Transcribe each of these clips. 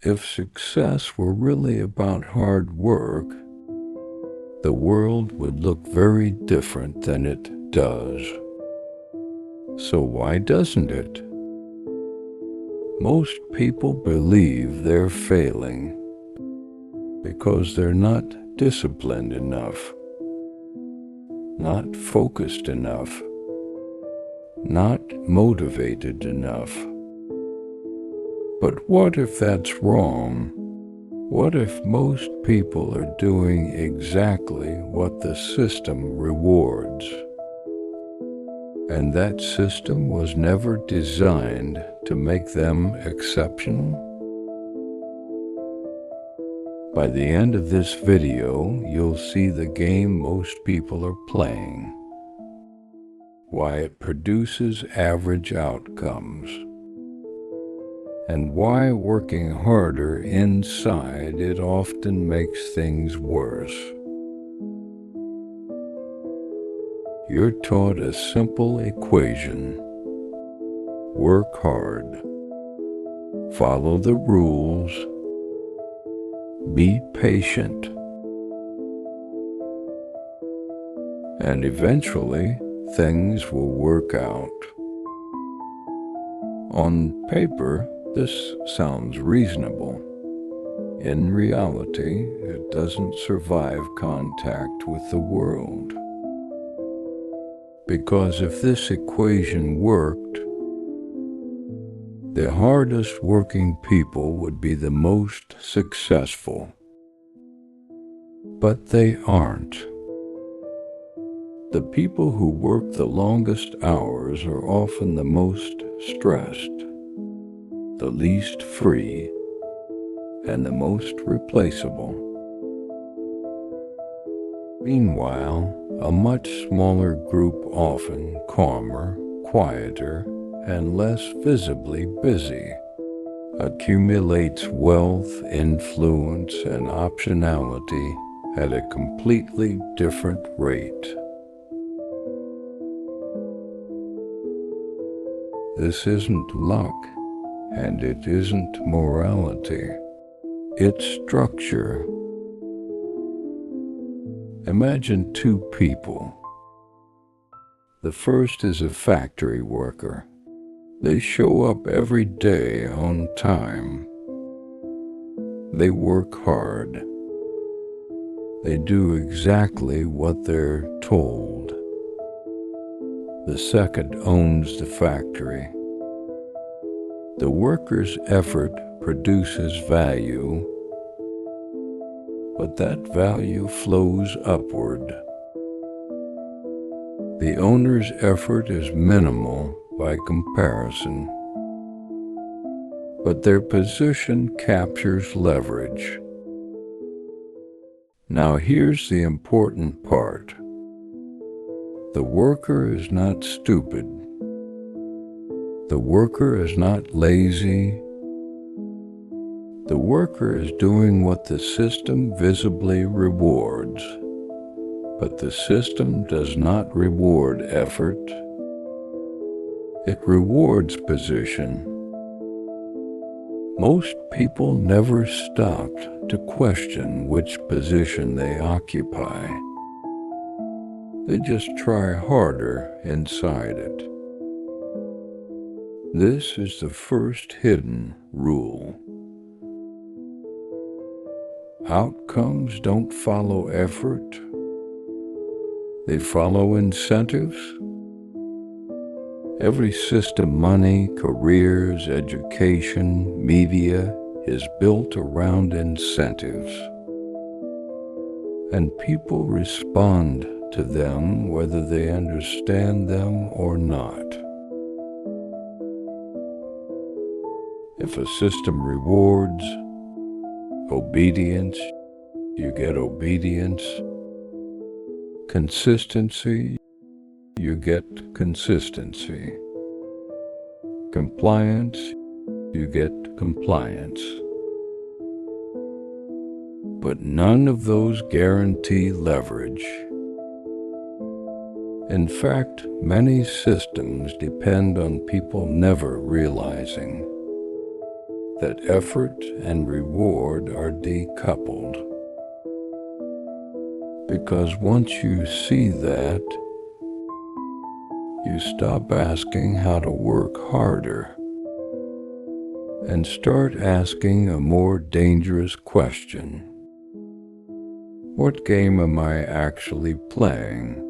If success were really about hard work, the world would look very different than it does. So why doesn't it? Most people believe they're failing because they're not disciplined enough, not focused enough, not motivated enough. But what if that's wrong? What if most people are doing exactly what the system rewards? And that system was never designed to make them exceptional? By the end of this video, you'll see the game most people are playing, why it produces average outcomes, and why working harder inside it often makes things worse. You're taught a simple equation: work hard, follow the rules, be patient, and eventually things will work out. On paper, this sounds reasonable. In reality, it doesn't survive contact with the world. Because if this equation worked, the hardest working people would be the most successful. But they aren't. The people who work the longest hours are often the most stressed, the least free, and the most replaceable. Meanwhile, a much smaller group, often calmer, quieter, and less visibly busy, accumulates wealth, influence, and optionality at a completely different rate. This isn't luck, and it isn't morality. It's structure. Imagine two people. The first is a factory worker. They show up every day on time. They work hard. They do exactly what they're told. The second owns the factory. The worker's effort produces value, but that value flows upward. The owner's effort is minimal by comparison, but their position captures leverage. Now here's the important part. The worker is not stupid. The worker is not lazy. The worker is doing what the system visibly rewards, but the system does not reward effort. It rewards position. Most people never stopped to question which position they occupy. They just try harder inside it. This is the first hidden rule. Outcomes don't follow effort. They follow incentives. Every system, money, careers, education, media, is built around incentives. And people respond to them whether they understand them or not. If a system rewards obedience, you get obedience. Consistency, you get consistency. Compliance, you get compliance. But none of those guarantee leverage. In fact, many systems depend on people never realizing that effort and reward are decoupled. Because once you see that, you stop asking how to work harder and start asking a more dangerous question. What game am I actually playing?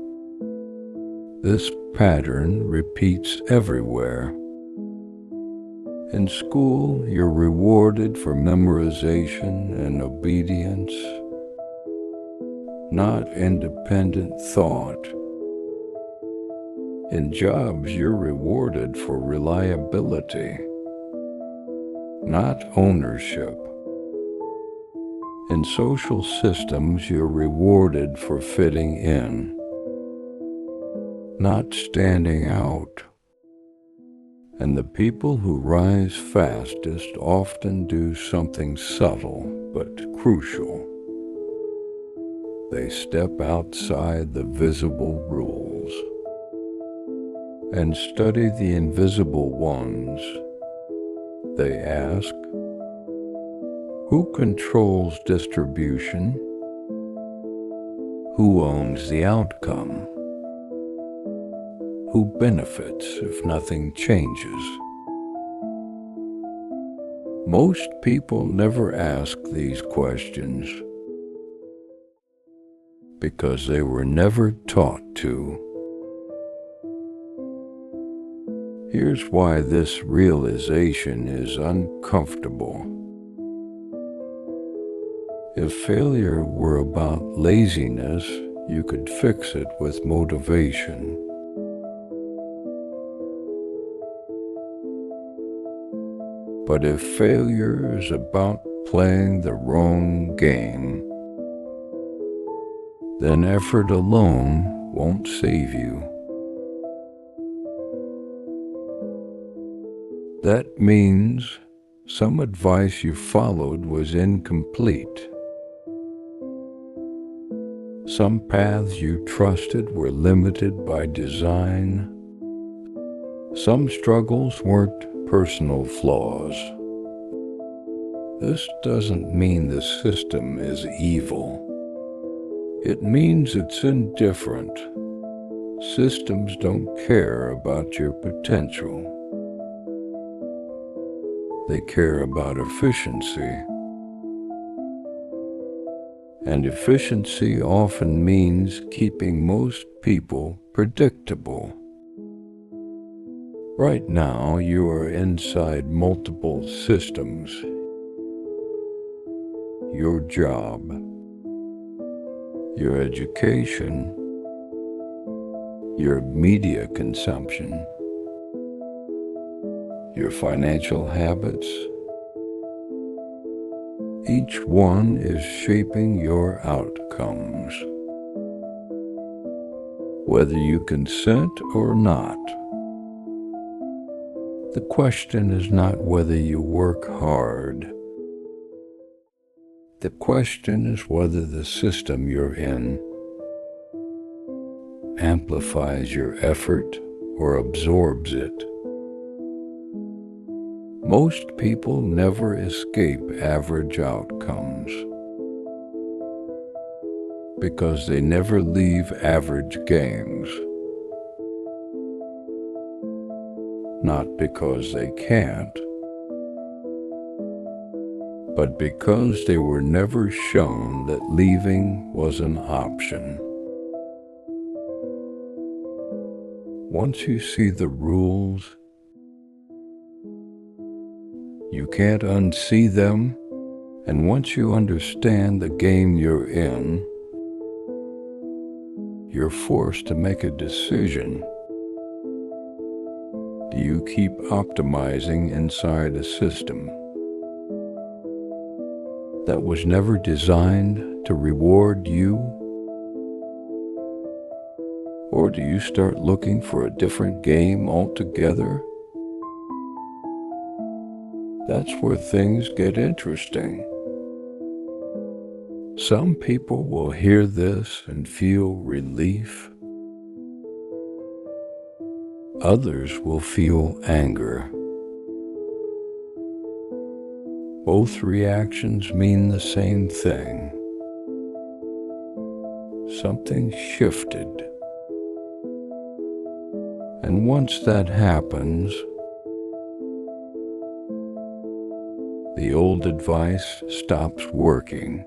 This pattern repeats everywhere. In school, you're rewarded for memorization and obedience, not independent thought. In jobs, you're rewarded for reliability, not ownership. In social systems, you're rewarded for fitting in, not standing out. And the people who rise fastest often do something subtle but crucial. They step outside the visible rules and study the invisible ones. They ask, who controls distribution? Who owns the outcome? Who benefits if nothing changes? Most people never ask these questions because they were never taught to. Here's why this realization is uncomfortable. If failure were about laziness, you could fix it with motivation. But if failure is about playing the wrong game, then effort alone won't save you. That means some advice you followed was incomplete. Some paths you trusted were limited by design. Some struggles weren't personal flaws. This doesn't mean the system is evil. It means it's indifferent. Systems don't care about your potential. They care about efficiency. And efficiency often means keeping most people predictable. Right now, you are inside multiple systems. Your job, your education, your media consumption, your financial habits. Each one is shaping your outcomes, whether you consent or not. The question is not whether you work hard. The question is whether the system you're in amplifies your effort or absorbs it. Most people never escape average outcomes because they never leave average games. Not because they can't, but because they were never shown that leaving was an option. Once you see the rules, you can't unsee them, and once you understand the game you're in, you're forced to make a decision. Do you keep optimizing inside a system that was never designed to reward you? Or do you start looking for a different game altogether? That's where things get interesting. Some people will hear this and feel relief. Others will feel anger. Both reactions mean the same thing. Something shifted. And once that happens, the old advice stops working.